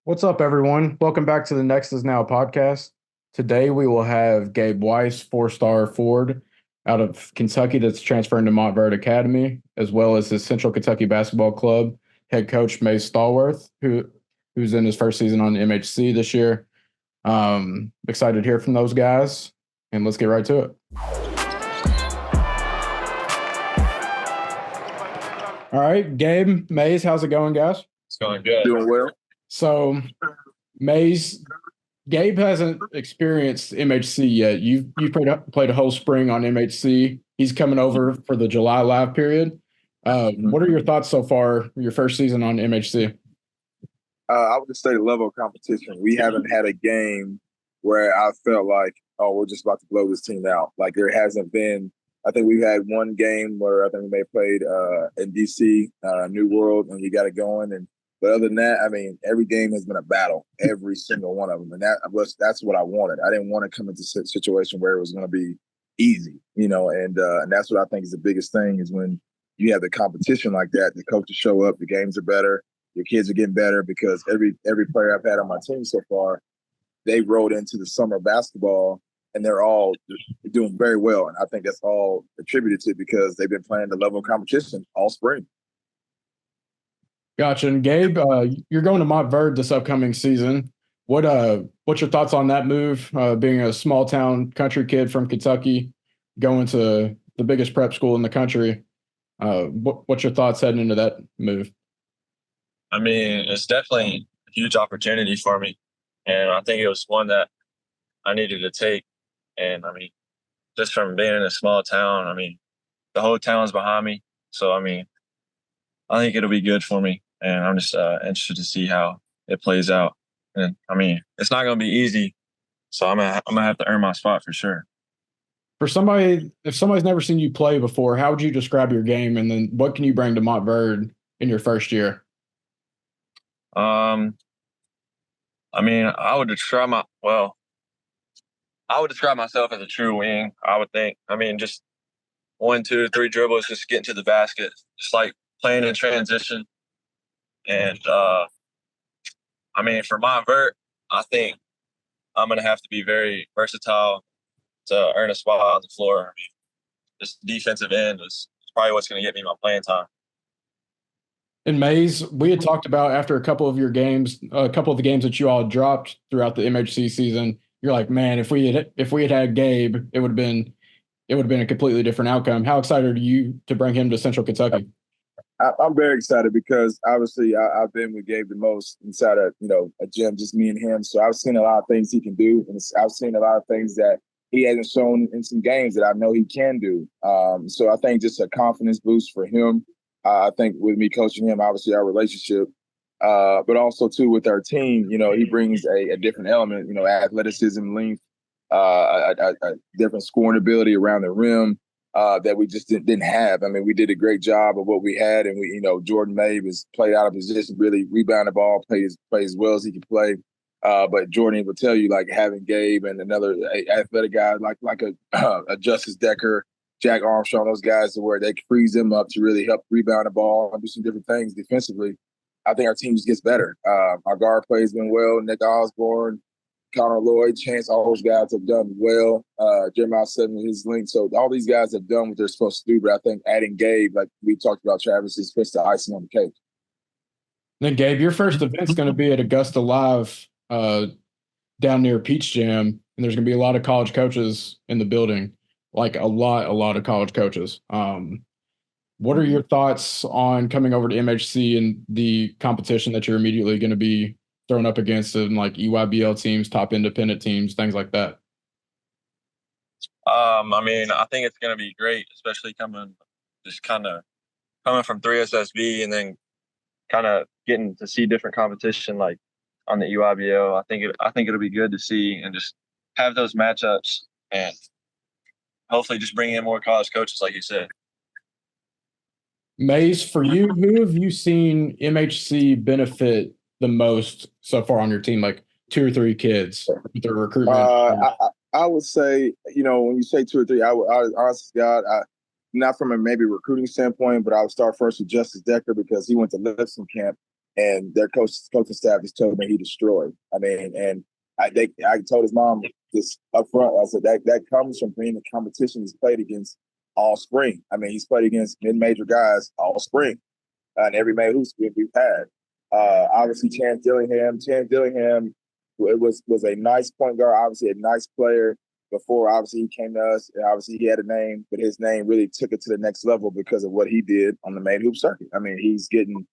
What's up, everyone? Welcome back to the Next is Now podcast. Today we will have Gabe Weis, four-star forward out of Kentucky that's transferring to Montverde Academy, as well as his Central Kentucky Basketball Club head coach, Stallworth, who's in his first season on the MHC this year. Excited to hear from those guys, and let's get right to it. All right, Gabe, Mays, how's it going, guys? It's going good. Doing well. So, Mays, Gabe hasn't experienced MHC yet. You've played a whole spring on MHC. He's coming over for the July live period. What are your thoughts so far? Your first season on MHC? I would just say the level of competition. We haven't had a game where I felt like, oh, we're just about to blow this team out. Like there hasn't been. I think we've had one game where I think we may have played in DC, New World, and we got it going. But other than that, I mean, every game has been a battle, every single one of them. And that's what I wanted. I didn't want to come into a situation where it was going to be easy, and that's what I think is the biggest thing is when you have the competition like that, the coaches show up, the games are better, your kids are getting better because every player I've had on my team so far, they rolled into the summer basketball and they're all doing very well. And I think that's all attributed to because they've been playing the level of competition all spring. Gotcha. And Gabe, you're going to Montverde this upcoming season. What's your thoughts on that move? Being a small town country kid from Kentucky, going to the biggest prep school in the country. What's your thoughts heading into that move? I mean, it's definitely a huge opportunity for me. And I think it was one that I needed to take. And I mean, just from being in a small town, I mean, the whole town's behind me. So, I mean, I think it'll be good for me. And I'm just interested to see how it plays out. And I mean, it's not going to be easy. So I'm gonna have to earn my spot for sure. For somebody, if somebody's never seen you play before, how would you describe your game? And then what can you bring to Montverde in your first year? I mean, I would describe myself as a true wing, I would think. I mean, just 1, 2, 3 dribbles, just getting to the basket, just like playing in transition. And I mean, for Montverde, I think I'm going to have to be very versatile to earn a spot on the floor. I mean, this defensive end is probably what's going to get me my playing time. In Mays, we had talked about after a couple of your games, a couple of the games that you all dropped throughout the MHC season. You're like, man, if we had had Gabe, it would have been a completely different outcome. How excited are you to bring him to Central Kentucky? I'm very excited because obviously I've been with Gabe the most inside a gym, just me and him. So I've seen a lot of things he can do, and I've seen a lot of things that he hasn't shown in some games that I know he can do. So I think just a confidence boost for him. I think with me coaching him, obviously our relationship, but also too with our team, he brings a different element, athleticism, length, a different scoring ability around the rim. That we just didn't have. I mean, we did a great job of what we had, and Jordan Mabe has played out of position, really rebound the ball, play as well as he can play. But Jordan will tell you, like having Gabe and another athletic guy like a Justice Decker, Jack Armstrong, those guys to where they freeze them up to really help rebound the ball and do some different things defensively. I think our team just gets better. Our guard play has been well. Nick Osborne, Connor Lloyd, Chance, all those guys have done well. Jeremiah Seven with his link. So all these guys have done what they're supposed to do. But I think adding Gabe, like we talked about Travis, is just the icing on the cake. Then Gabe, your first event's going to be at Augusta Live down near Peach Jam. And there's going to be a lot of college coaches in the building, like a lot of college coaches. What are your thoughts on coming over to MHC and the competition that you're immediately going to be thrown up against in like EYBL teams, top independent teams, things like that? I mean, I think it's going to be great, especially coming from 3SSB and then kind of getting to see different competition like on the EYBL. I think it'll be good to see and just have those matchups and hopefully just bring in more college coaches, like you said. Mays, for you, who have you seen MHC benefit the most so far on your team? Like 2 or 3 kids with their recruitment? I would say, when you say 2 or 3, I honestly, God, not from a maybe recruiting standpoint, but I would start first with Justice Decker because he went to Lipscomb camp and their coaching staff just told me he destroyed. I mean, and I told his mom just up front, I said that comes from being the competition he's played against all spring. I mean, he's played against mid-major guys all spring, and every man who's we've had. Obviously, Chance Dillingham was a nice point guard, obviously a nice player before obviously he came to us, and obviously he had a name, but his name really took it to the next level because of what he did on the main hoop circuit. I mean, he's getting,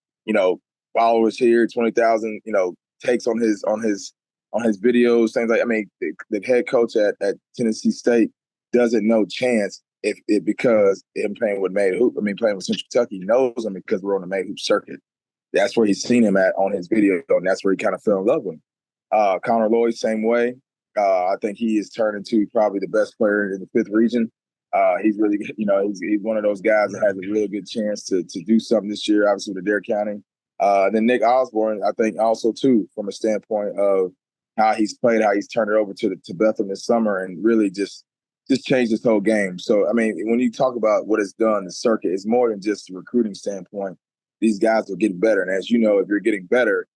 followers here, 20,000, takes on his videos, things like. I mean, the head coach at Tennessee State doesn't know Chance because him playing with main hoop. I mean, playing with Central Kentucky, knows him because we're on the main hoop circuit. That's where he's seen him at on his video, and that's where he kind of fell in love with him. Connor Lloyd, same way. I think he is turned into probably the best player in the 5th region. He's really, he's one of those guys that has a really good chance to do something this year, obviously with Adair County. Then Nick Osborne, I think also too, from a standpoint of how he's played, how he's turned it over to Bethel this summer, and really just changed this whole game. So, I mean, when you talk about what it's done, the circuit, it's more than just a recruiting standpoint. These guys are getting better, and as you know, if you're getting better,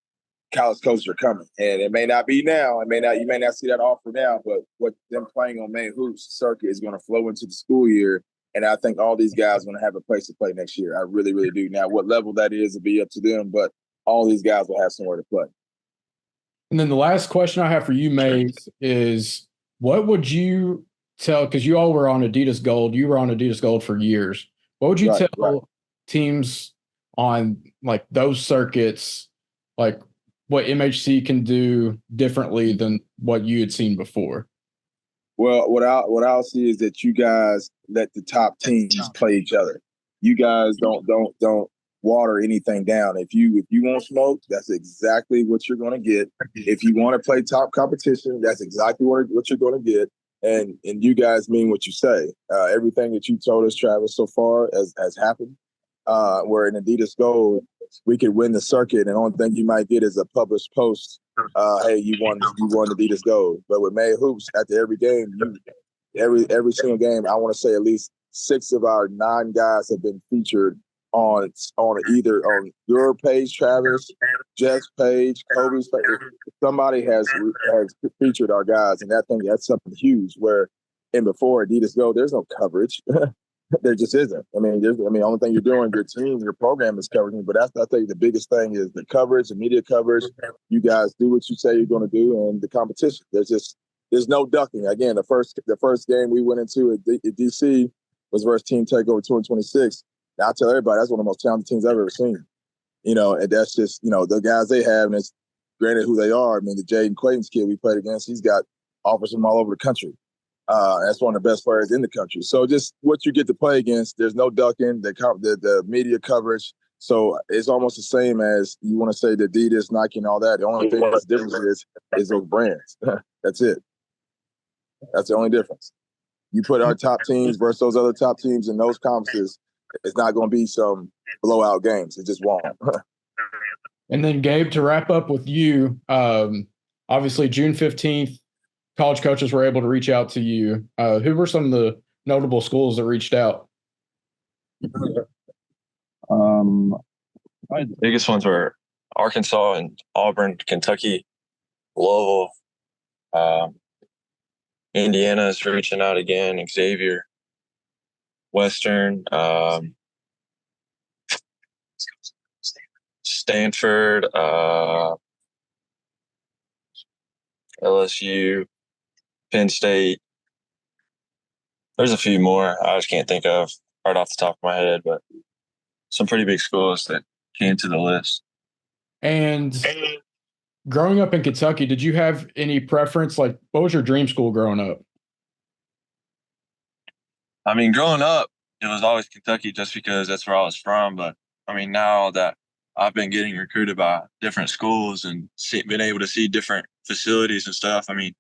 college coaches are coming, and it may not be now. You may not see that offer now, but what them playing on main hoops circuit is going to flow into the school year, and I think all these guys are going to have a place to play next year. I really, really do. Now, what level that is will be up to them, but all these guys will have somewhere to play. And then the last question I have for you, Maze, is what would you tell? Because you all were on Adidas Gold. You were on Adidas Gold for years. What would you tell teams on like those circuits, like what MHC can do differently than what you had seen before? Well, what I'll see is that you guys let the top teams play each other. You guys don't water anything down. If you want smoke, that's exactly what you're going to get. If you want to play top competition, that's exactly what you're going to get. And you guys mean what you say. Everything that you told us, Travis, so far has happened. Where in Adidas Gold, we could win the circuit, and the only thing you might get is a published post. Hey, you won Adidas Gold. But with May Hoops, after every game, every single game, I want to say at least 6 of our 9 guys have been featured on either on your page, Travis, Jeff's page, Kobe's page. Somebody has featured our guys, and that's something huge. Where before Adidas Gold, there's no coverage. There just isn't. I mean, the only thing you're doing, your team, your program is covering, but I think the biggest thing is the coverage, the media coverage. You guys do what you say you're going to do, and the competition. There's no ducking. Again, the first game we went into at DC was versus Team Takeover 226. Now, I tell everybody that's one of the most talented teams I've ever seen. And that's just the guys they have, and it's granted who they are. I mean, the Jaden Clayton's kid we played against, he's got offers from all over the country. That's one of the best players in the country. So just what you get to play against, there's no ducking, the media coverage. So it's almost the same as you want to say the Adidas, Nike, and all that. The only thing that's different is those brands. That's it. That's the only difference. You put our top teams versus those other top teams in those conferences, it's not going to be some blowout games. It just won't. And then, Gabe, to wrap up with you, obviously June 15th, college coaches were able to reach out to you. Who were some of the notable schools that reached out? My biggest ones were Arkansas and Auburn, Kentucky, Louisville, Indiana's reaching out again, Xavier, Western, Stanford, LSU, Penn State. There's a few more I just can't think of right off the top of my head, but some pretty big schools that came to the list. And growing up in Kentucky, did you have any preference? Like, what was your dream school growing up? I mean, growing up, it was always Kentucky just because that's where I was from. But, I mean, now that I've been getting recruited by different schools and been able to see different facilities and stuff, I mean,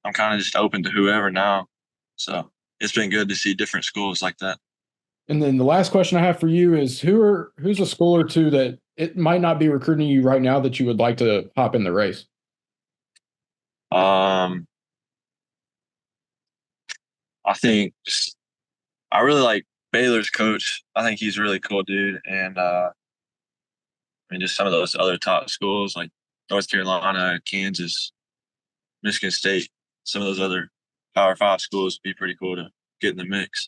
I'm kind of just open to whoever now. So it's been good to see different schools like that. And then the last question I have for you is who's a school or two that it might not be recruiting you right now that you would like to hop in the race? I think I really like Baylor's coach. I think he's a really cool dude. And I mean, just some of those other top schools like North Carolina, Kansas, Michigan State, some of those other Power 5 schools would be pretty cool to get in the mix.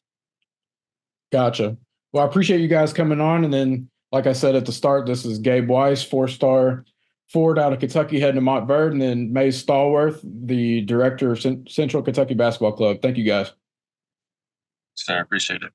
Gotcha. Well, I appreciate you guys coming on. And then, like I said at the start, this is Gabe Weis, 4-star forward out of Kentucky, heading to Montverde, and then May Stallworth, the director of Central Kentucky Basketball Club. Thank you, guys. So I appreciate it.